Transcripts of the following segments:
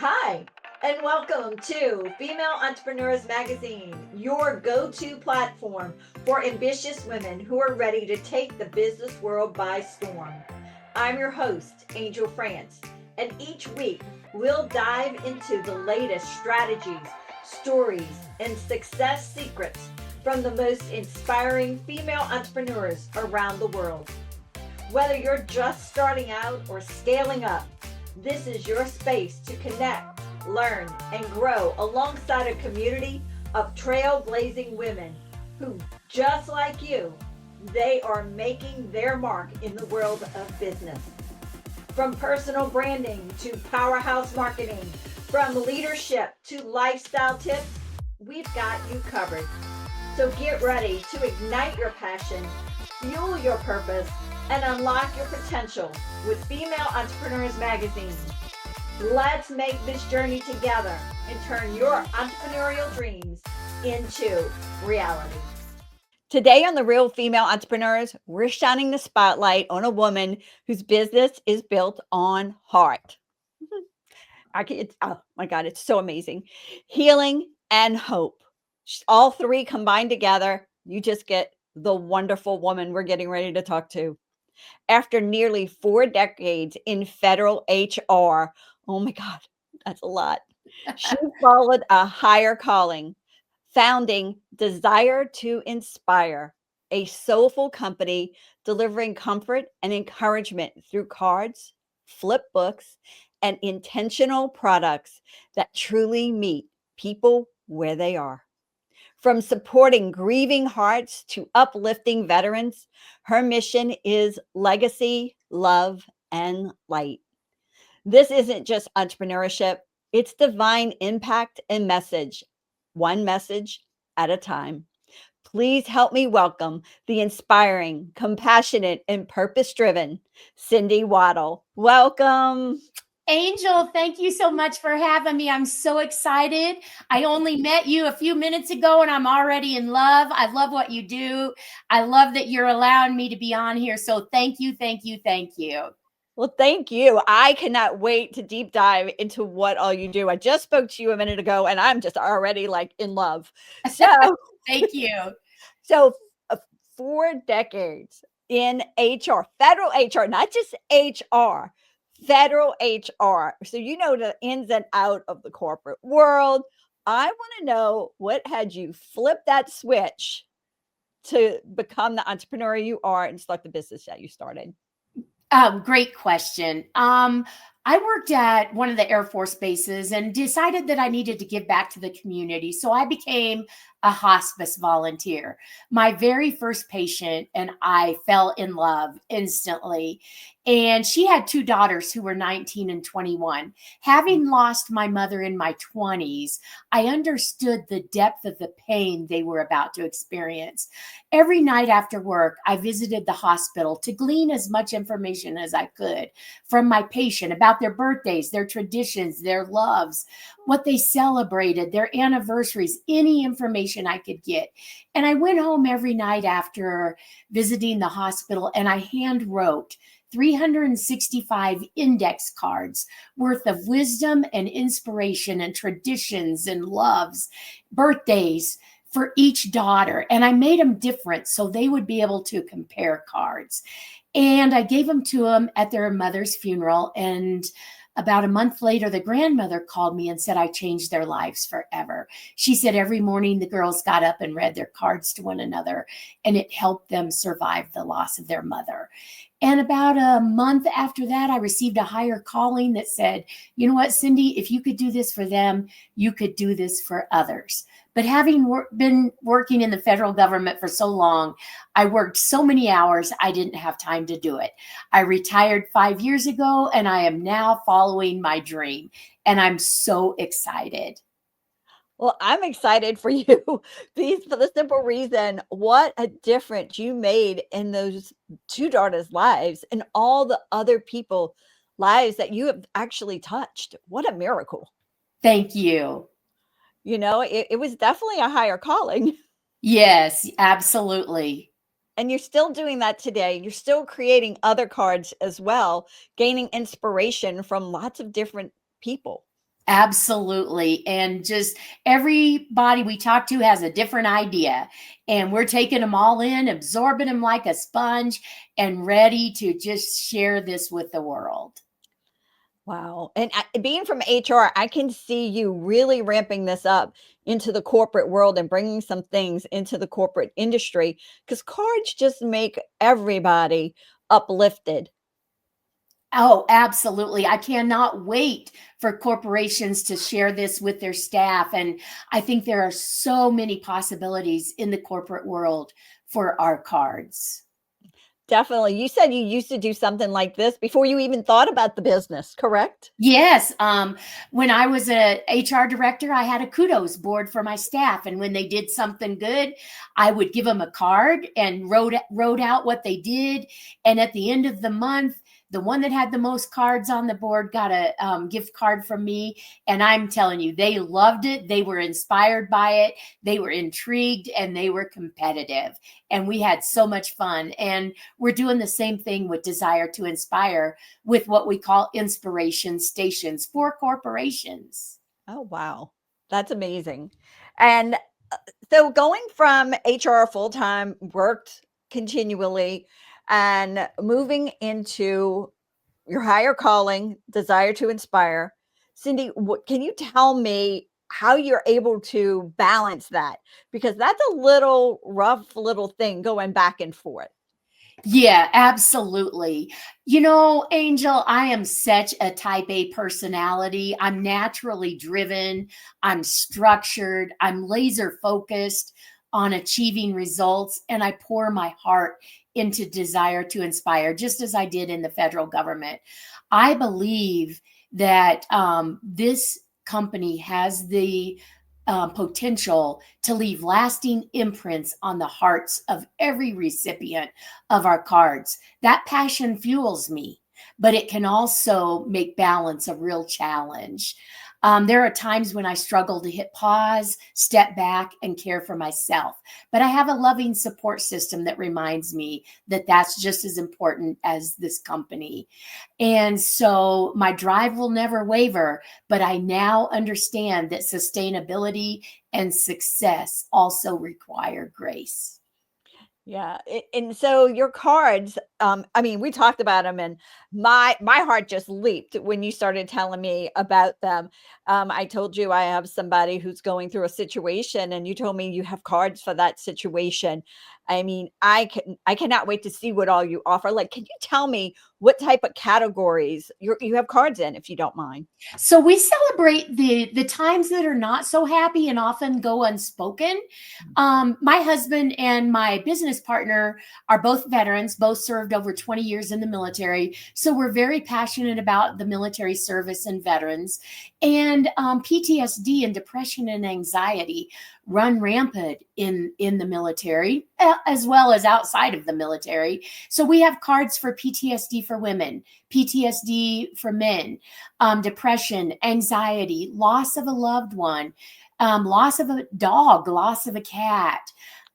Hi, and welcome to Female Entrepreneurs Magazine, your go to platform for ambitious women who are ready to take the business world by storm. I'm your host, Angel France, and each week we'll dive into the latest strategies, stories, and success secrets from the most inspiring female entrepreneurs around the world. Whether you're just starting out or scaling up, this is your space to connect, learn, and grow alongside a community of trailblazing women who, just like you, they are making their mark in the world of business. From personal branding to powerhouse marketing, from leadership to lifestyle tips, we've got you covered. So get ready to ignite your passion, fuel your purpose, and unlock your potential with Female Entrepreneurs Magazine. Let's make this journey together and turn your entrepreneurial dreams into reality. Today on The Real Female Entrepreneurs, we're shining the spotlight on a woman whose business is built on heart. Oh my God, it's so amazing. Healing and hope. All three combined together, you just get the wonderful woman we're getting ready to talk to. After nearly 4 decades in federal HR, oh my God, that's a lot. She followed a higher calling, founding Dezire to Inspire, a soulful company delivering comfort and encouragement through cards, flip books, and intentional products that truly meet people where they are. From supporting grieving hearts to uplifting veterans, her mission is legacy, love, and light. This isn't just entrepreneurship, it's divine impact and message, one message at a time. Please help me welcome the inspiring, compassionate, and purpose driven Cindy Waddle. Welcome. Angel, thank you so much for having me. I'm so excited. I only met you a few minutes ago and I'm already in love. I love what you do. I love that you're allowing me to be on here. So thank you, thank you, thank you. Well, thank you. I cannot wait to deep dive into what all you do. I just spoke to you a minute ago and I'm just already like in love. So, thank you. So, 4 decades in HR, federal HR, not just HR, federal HR. So, you know the ins and out of the corporate world. I want to know what had you flip that switch to become the entrepreneur you are and start the business that you started? Great question. I worked at one of the Air Force bases and decided that I needed to give back to the community. So I became a hospice volunteer. My very first patient and I fell in love instantly. And she had 2 daughters who were 19 and 21. Having lost my mother in my 20s, I understood the depth of the pain they were about to experience. Every night after work, I visited the hospital to glean as much information as I could from my patient about their birthdays, their traditions, their loves, what they celebrated, their anniversaries, any information I could get. And I went home every night after visiting the hospital and I hand wrote 365 index cards worth of wisdom and inspiration and traditions and loves, birthdays for each daughter. And I made them different so they would be able to compare cards. And I gave them to them at their mother's funeral. And about a month later, the grandmother called me and said, I changed their lives forever. She said every morning the girls got up and read their cards to one another, and it helped them survive the loss of their mother. And about a month after that, I received a higher calling that said, you know what, Cindy, if you could do this for them, you could do this for others. But having been working in the federal government for so long, I worked so many hours, I didn't have time to do it. I retired 5 years ago, and I am now following my dream. And I'm so excited. Well, I'm excited for you for the simple reason what a difference you made in those 2 daughters' lives and all the other people lives that you have actually touched. What a miracle. Thank you. You know, it was definitely a higher calling. Yes, absolutely. And you're still doing that today. You're still creating other cards as well, gaining inspiration from lots of different people. Absolutely. And just everybody we talk to has a different idea. And we're taking them all in, absorbing them like a sponge, and ready to just share this with the world. Wow. And being from HR, I can see you really ramping this up into the corporate world and bringing some things into the corporate industry because cards just make everybody uplifted. Oh, absolutely. I cannot wait for corporations to share this with their staff. And I think there are so many possibilities in the corporate world for our cards. Definitely. You said you used to do something like this before you even thought about the business, correct? Yes. When I was a HR director, I had a kudos board for my staff. And when they did something good, I would give them a card and wrote out what they did. And at the end of the month, the one that had the most cards on the board got a gift card from me. And I'm telling you, they loved it. They were inspired by it. They were intrigued and they were competitive. And we had so much fun. And we're doing the same thing with Dezire to Inspire with what we call inspiration stations for corporations. Oh, wow. That's amazing. And so going from HR full time, worked continually, and moving into your higher calling, desire to inspire. Cindy, can you tell me how you're able to balance that? Because that's a little rough little thing going back and forth. Yeah, absolutely. You know, Angel, I am such a type A personality. I'm naturally driven, I'm structured, I'm laser focused on achieving results, and I pour my heart into Desire to Inspire, just as I did in the federal government. I believe that this company has the potential to leave lasting imprints on the hearts of every recipient of our cards. That passion fuels me, but it can also make balance a real challenge. There are times when I struggle to hit pause, step back, and care for myself. But I have a loving support system that reminds me that that's just as important as this company. And so my drive will never waver, but I now understand that sustainability and success also require grace. Yeah, and so your cards, I mean, we talked about them, and my heart just leaped when you started telling me about them. I told you I have somebody who's going through a situation, and you told me you have cards for that situation. I mean, I cannot wait to see what all you offer. Like, can you tell me what type of categories you have cards in, if you don't mind? So we celebrate the times that are not so happy and often go unspoken. My husband and my business partner are both veterans, both served over 20 years in the military. So we're very passionate about the military service and veterans. And PTSD and depression and anxiety run rampant in the military, as well as outside of the military. So we have cards for PTSD for women, PTSD for men, depression, anxiety, loss of a loved one, loss of a dog, loss of a cat.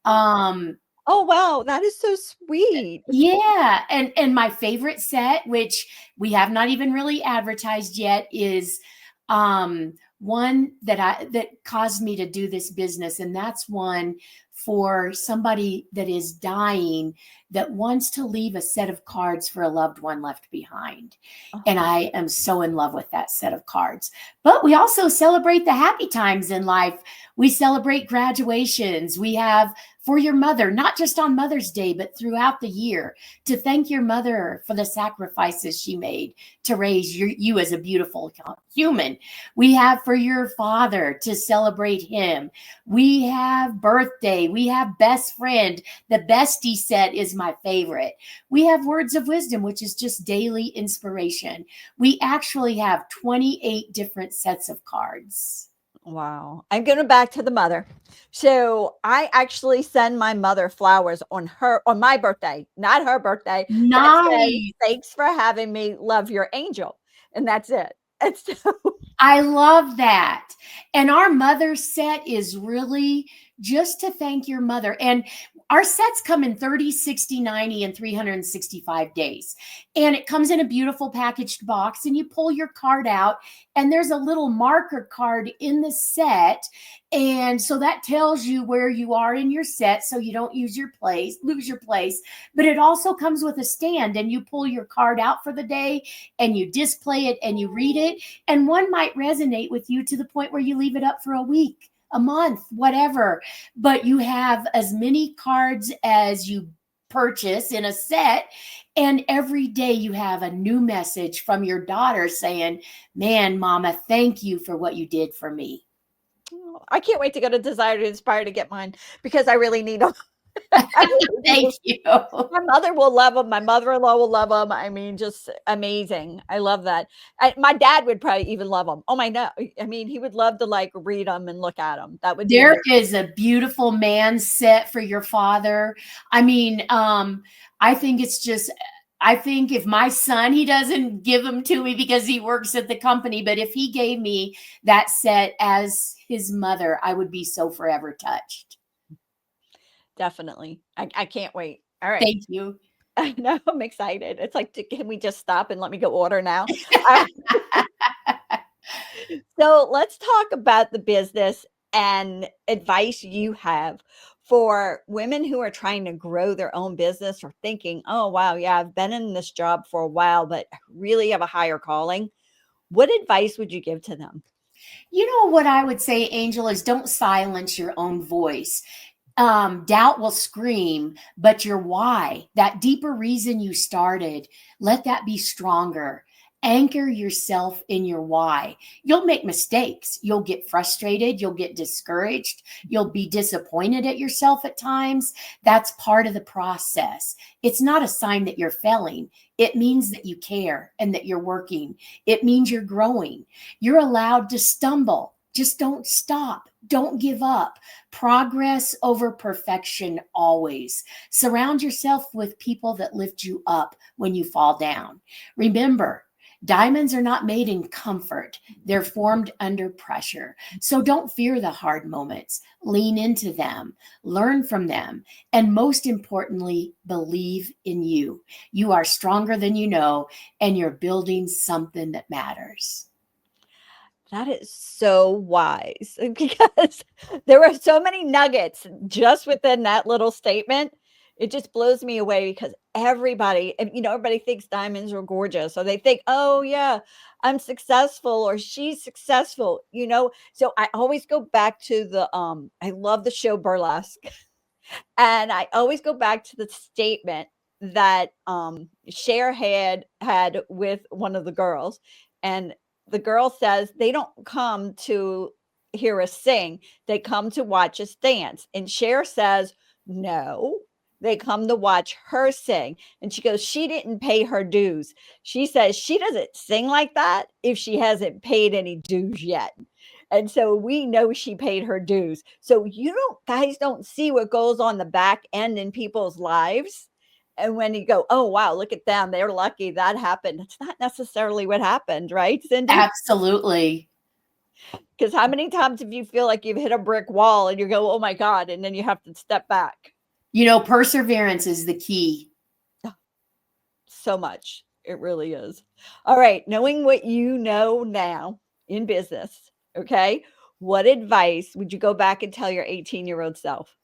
Um, Oh, wow, that is so sweet. yeah, and my favorite set, which we have not even really advertised yet, is one that caused me to do this business, and that's one for somebody that is dying that wants to leave a set of cards for a loved one left behind. And I am so in love with that set of cards. But we also celebrate the happy times in life. We celebrate graduations. We have for your mother, not just on Mother's Day, but throughout the year, to thank your mother for the sacrifices she made to raise you as a beautiful human. We have for your father to celebrate him. We have birthday. We have best friend. The bestie set is my favorite. We have words of wisdom, which is just daily inspiration. We actually have 28 different sets of cards. Wow. I'm going back to the mother. So I actually send my mother flowers on my birthday, not her birthday. That says, Nice. thanks for having me. Love your angel. And that's it. And so, I love that. And our mother set is really just to thank your mother. And our sets come in 30, 60, 90, and 365 days. And it comes in a beautiful packaged box, and you pull your card out, and there's a little marker card in the set. And so that tells you where you are in your set, so you don't lose your place. But it also comes with a stand, and you pull your card out for the day, and you display it, and you read it. And one might resonate with you to the point where you leave it up for a week, a month, whatever. But you have as many cards as you purchase in a set. And every day you have a new message from your daughter saying, man, Mama, thank you for what you did for me. I can't wait to go to Dezire to Inspire to get mine, because I really need them. Thank you. My mother will love them. My mother-in-law will love them. I mean, just amazing. I love that. My dad would probably even love them. Oh my no! I mean, he would love to like read them and look at them. That would be There amazing. is a beautiful man set for your father. I mean, I think if my son, he doesn't give them to me because he works at the company, but if he gave me that set as his mother, I would be so forever touched. Definitely. I can't wait. All right. Thank you. I know, I'm excited. It's like, can we just stop and let me go order now? So let's talk about the business and advice you have for women who are trying to grow their own business, or thinking, oh, wow, yeah, I've been in this job for a while, but really have a higher calling. What advice would you give to them? You know what I would say, Angel, is don't silence your own voice. Doubt will scream, but your why, that deeper reason you started, let that be stronger. Anchor yourself in your why. You'll make mistakes. You'll get frustrated. You'll get discouraged. You'll be disappointed at yourself at times. That's part of the process. It's not a sign that you're failing. It means that you care and that you're working. It means you're growing. You're allowed to stumble. Just don't stop. Don't give up. Progress over perfection always. Surround yourself with people that lift you up when you fall down. Remember, diamonds are not made in comfort. They're formed under pressure. So don't fear the hard moments. Lean into them, learn from them, and most importantly, believe in you. You are stronger than you know, and you're building something that matters. That is so wise, because there were so many nuggets just within that little statement. It just blows me away, because everybody thinks diamonds are gorgeous. So they think, oh yeah, I'm successful, or she's successful, So I always go back to I love the show Burlesque. And I always go back to the statement that Cher had with one of the girls. And the girl says, they don't come to hear us sing, they come to watch us dance. And Cher says, no, they come to watch her sing. And she goes, she didn't pay her dues. She says she doesn't sing like that if she hasn't paid any dues yet. And so we know she paid her dues. So guys don't see what goes on the back end in people's lives. And when you go, oh, wow, look at them, they're lucky that happened. It's not necessarily what happened, right, Cindy? Absolutely. Because how many times have you feel like you've hit a brick wall and you go, oh my God, and then you have to step back? Perseverance is the key. So much. It really is. All right. Knowing what you know now in business, okay, what advice would you go back and tell your 18-year-old self?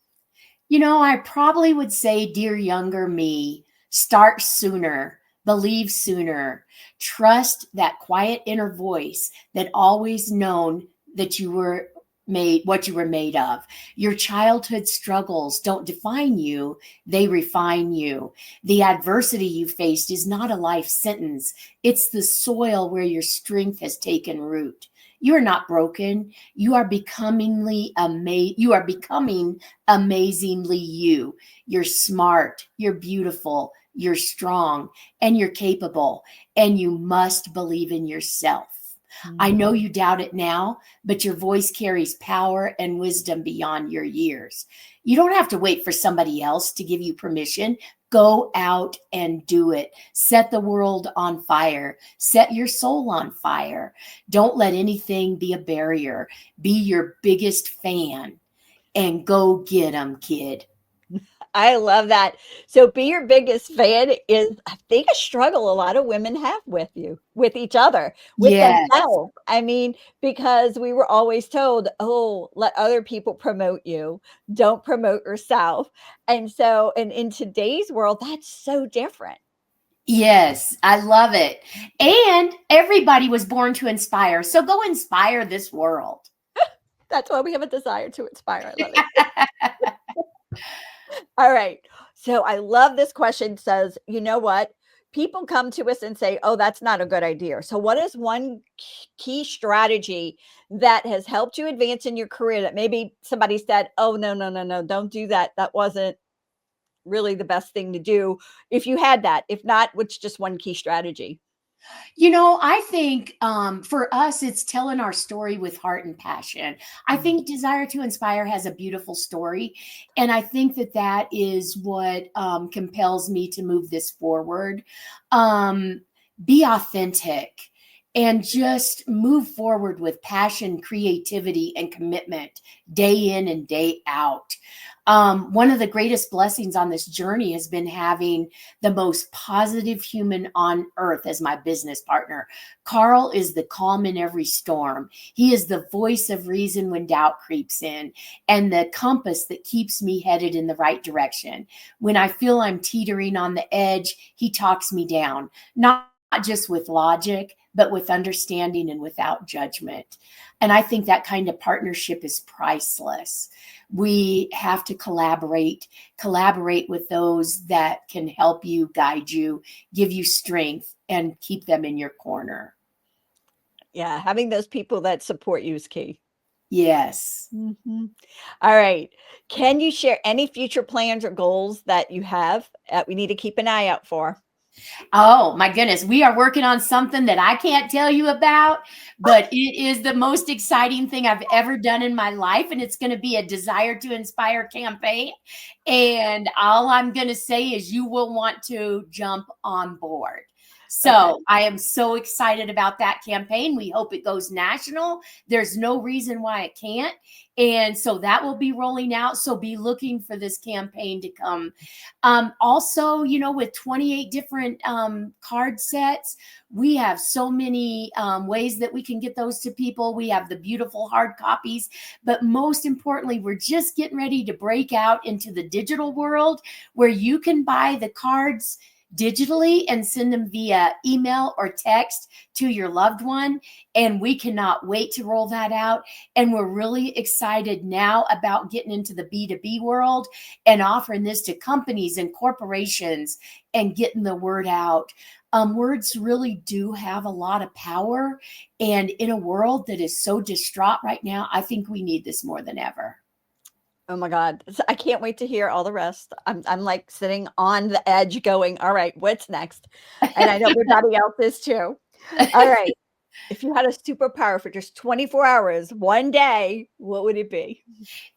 I probably would say, dear younger me, start sooner, believe sooner, trust that quiet inner voice that always known that you were what you were made of. Your childhood struggles don't define you, they refine you. The adversity you faced is not a life sentence. It's the soil where your strength has taken root. You are not broken. You are becoming amazingly you. You're smart, you're beautiful, you're strong, and you're capable, and you must believe in yourself. I know you doubt it now, but your voice carries power and wisdom beyond your years. You don't have to wait for somebody else to give you permission. Go out and do it. Set the world on fire. Set your soul on fire. Don't let anything be a barrier. Be your biggest fan and go get them, kid. I love that. So be your biggest fan is, I think, a struggle a lot of women have with you, with each other, with Yes. themselves. I mean, because we were always told, oh, let other people promote you, don't promote yourself. And so, and in today's world, that's so different. Yes, I love it. And everybody was born to inspire. So go inspire this world. That's why we have a desire to inspire. I love it. All right. So I love this question. Says, you know what? People come to us and say, oh, that's not a good idea. So, what is one key strategy that has helped you advance in your career that maybe somebody said, oh, no, no, no, no, don't do that. That wasn't really the best thing to do. If you had that, if not, what's just one key strategy? I think for us, it's telling our story with heart and passion. I think Desire to Inspire has a beautiful story. And I think that that is what compels me to move this forward. Be authentic and just move forward with passion, creativity, and commitment day in and day out. One of the greatest blessings on this journey has been having the most positive human on earth as my business partner. Carl is the calm in every storm. He is the voice of reason when doubt creeps in, and the compass that keeps me headed in the right direction. When I feel I'm teetering on the edge, he talks me down, not just with logic, but with understanding and without judgment. And I think that kind of partnership is priceless. We have to collaborate with those that can help you, guide you, give you strength, and keep them in your corner. Yeah, having those people that support you is key. Yes. Mhm. All right. Can you share any future plans or goals that you have that we need to keep an eye out for? Oh my goodness. We are working on something that I can't tell you about, but it is the most exciting thing I've ever done in my life. And it's going to be a Desire to Inspire campaign. And all I'm going to say is you will want to jump on board. Okay. So I am so excited about that campaign. We hope it goes national. There's no reason why it can't. And so that will be rolling out. So be looking for this campaign to come. Also, with 28 different card sets, we have so many ways that we can get those to people. We have the beautiful hard copies, but most importantly, we're just getting ready to break out into the digital world where you can buy the cards digitally and send them via email or text to your loved one. And we cannot wait to roll that out. And we're really excited now about getting into the B2B world and offering this to companies and corporations and getting the word out. Words really do have a lot of power. And in a world that is so distraught right now, I think we need this more than ever. Oh my God. I can't wait to hear all the rest. I'm like sitting on the edge going, all right, what's next? And I know everybody else is too. All right. If you had a superpower for just 24 hours, one day, what would it be?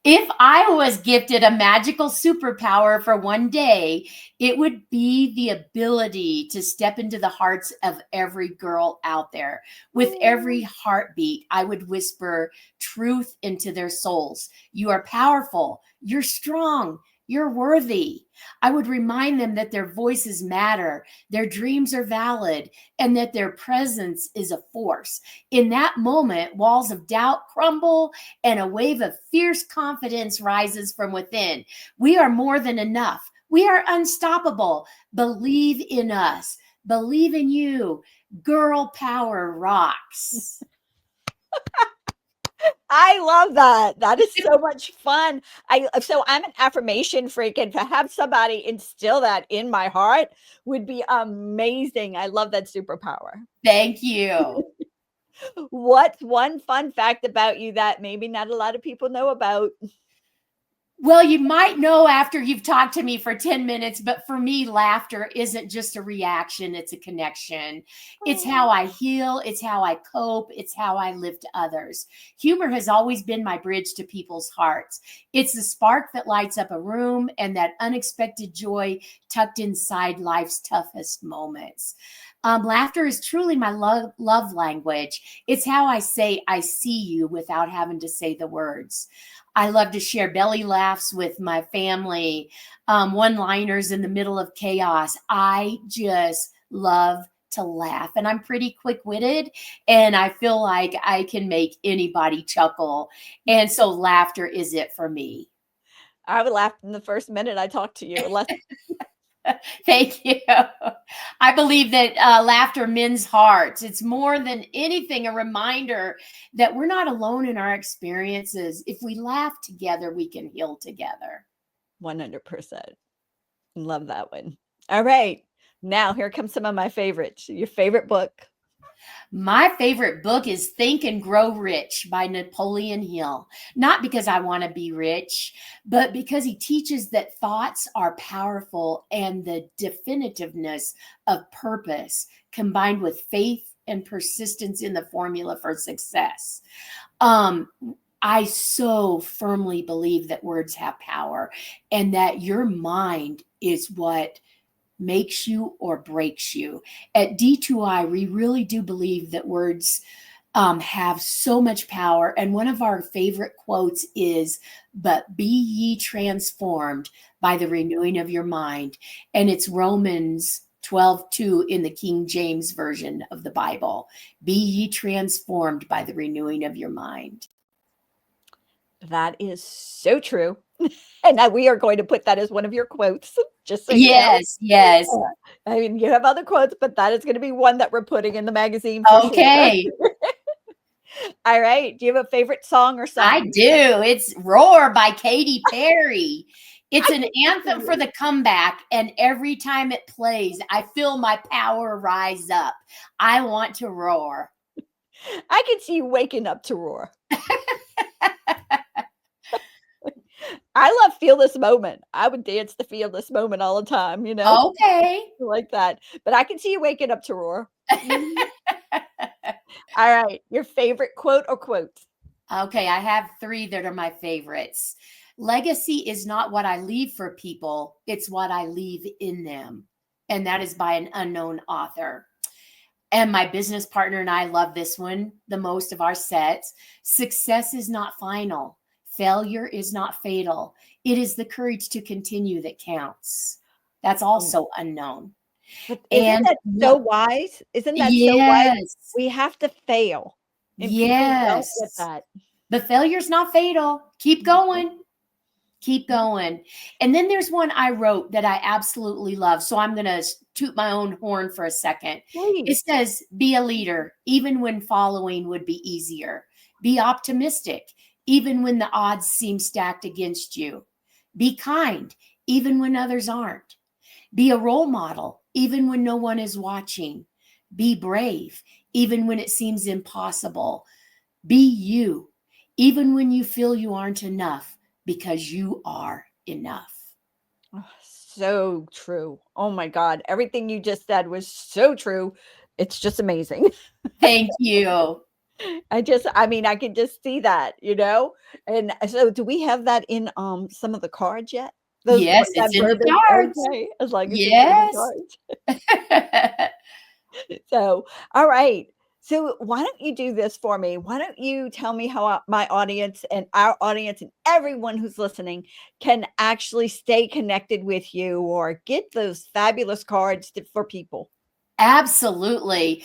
If I was gifted a magical superpower for one day, it would be the ability to step into the hearts of every girl out there. With every heartbeat, I would whisper truth into their souls. You are powerful. You're strong. You're worthy. I would remind them that their voices matter, their dreams are valid, and that their presence is a force. In that moment, walls of doubt crumble and a wave of fierce confidence rises from within. We are more than enough. We are unstoppable. Believe in us. Believe in you. Girl power rocks. I love that. That is so much fun. So I'm an affirmation freak, and to have somebody instill that in my heart would be amazing. I love that superpower. Thank you. What's one fun fact about you that maybe not a lot of people know about? Well, you might know after you've talked to me for 10 minutes, but for me, laughter isn't just a reaction, it's a connection. It's how I heal, it's how I cope, it's how I lift others. Humor has always been my bridge to people's hearts. It's the spark that lights up a room and that unexpected joy tucked inside life's toughest moments. Laughter is truly my love language. It's how I say I see you without having to say the words. I love to share belly laughs with my family, one-liners in the middle of chaos. I just love to laugh, and I'm pretty quick-witted, and I feel like I can make anybody chuckle. And so laughter is it for me. I would laugh in the first minute I talked to you. Thank you. I believe that laughter mends hearts. It's more than anything a reminder that we're not alone in our experiences. If we laugh together, we can heal together. 100%. Love that one. All right. Now here comes some of my favorites. Your favorite book? My favorite book is Think and Grow Rich by Napoleon Hill. Not because I want to be rich, but because he teaches that thoughts are powerful and the definitiveness of purpose combined with faith and persistence in the formula for success. I so firmly believe that words have power and that your mind is what makes you or breaks you. At D2I, we really do believe that words have so much power. And one of our favorite quotes is, "But be ye transformed by the renewing of your mind." And it's Romans 12:2 in the King James Version of the Bible. Be ye transformed by the renewing of your mind. That is so true. And we are going to put that as one of your quotes, just so you know. Yes, yes. I mean, you have other quotes, but that is going to be one that we're putting in the magazine for sure. Okay. All right. Do you have a favorite song or song? I do. It's Roar by Katy Perry. It's an anthem for the comeback, and every time it plays, I feel my power rise up. I want to roar. I can see you waking up to roar. I love Feel This Moment. I would dance to Feel This Moment all the time, you know? Okay. Like that. But I can see you waking up to roar. All right. Your favorite quote or quotes? Okay, I have 3 that are my favorites. Legacy is not what I leave for people, it's what I leave in them. And that is by an unknown author. And my business partner and I love this one the most of our sets. Success is not final. Failure is not fatal. It is the courage to continue that counts. That's also unknown. But isn't that so wise? Isn't that so wise? We have to fail. And people don't get that. But failure's not fatal. Keep going. Keep going. And then there's one I wrote that I absolutely love. So I'm going to toot my own horn for a second. Please. It says, be a leader, even when following would be easier. Be optimistic, even when the odds seem stacked against you. Be kind, even when others aren't. Be a role model, even when no one is watching. Be brave, even when it seems impossible. Be you, even when you feel you aren't enough, because you are enough. Oh, so true. Oh my God. Everything you just said was so true. It's just amazing. Thank you. I can just see that, you know? And so do we have that in some of the cards yet? Yes, it's in the cards. Okay. As long as yes. it's in the cards. So, all right. So why don't you do this for me? Why don't you tell me how my audience and our audience and everyone who's listening can actually stay connected with you or get those fabulous cards for people? Absolutely.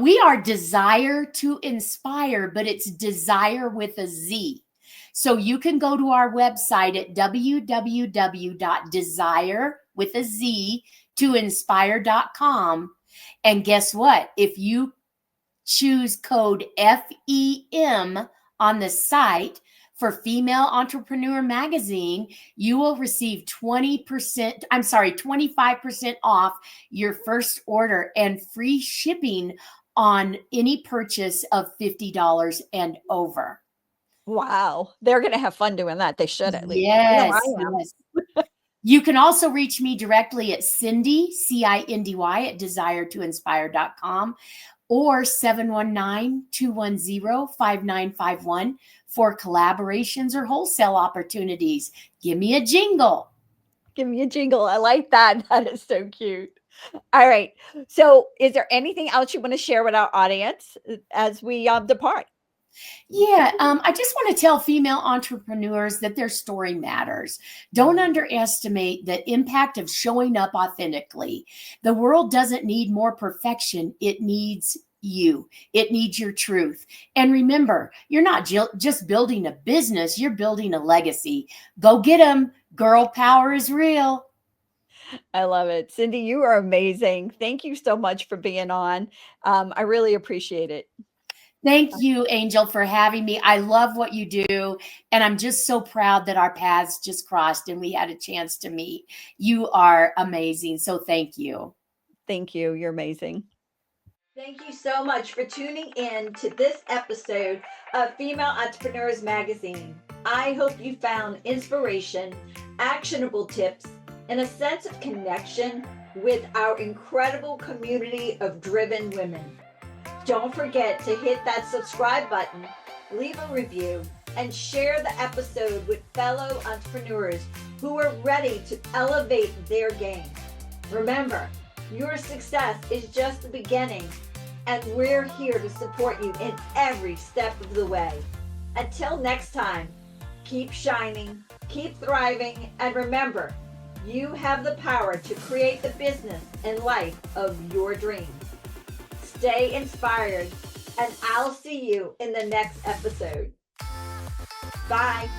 We are Dezire to Inspire, but it's Dezire with a Z. So you can go to our website at www.dezire with a Z to inspire.com. And guess what? If you choose code FEM on the site for Female Entrepreneur Magazine, you will receive 25% off your first order and free shipping on any purchase of $50 and over. Wow. They're going to have fun doing that. They should at least. Yes. You can also reach me directly at Cindy, CINDY, at deziretoinspire.com or 719-210-5951 for collaborations or wholesale opportunities. Give me a jingle. Give me a jingle. I like that. That is so cute. All right. So, is there anything else you want to share with our audience as we depart? Yeah, I just want to tell female entrepreneurs that their story matters. Don't underestimate the impact of showing up authentically. The world doesn't need more perfection, it needs you, it needs your truth. And remember, you're not just building a business, you're building a legacy. Go get them. Girl power is real. I love it. Cindy, you are amazing. Thank you so much for being on. I really appreciate it. Thank you, Angel, for having me. I love what you do. And I'm just so proud that our paths just crossed and we had a chance to meet. You are amazing. So thank you. Thank you. You're amazing. Thank you so much for tuning in to this episode of Female Entrepreneurs Magazine. I hope you found inspiration, actionable tips, and a sense of connection with our incredible community of driven women. Don't forget to hit that subscribe button, leave a review, and share the episode with fellow entrepreneurs who are ready to elevate their game. Remember, your success is just the beginning, and we're here to support you in every step of the way. Until next time, keep shining, keep thriving, and remember, you have the power to create the business and life of your dreams. Stay inspired, and I'll see you in the next episode. Bye.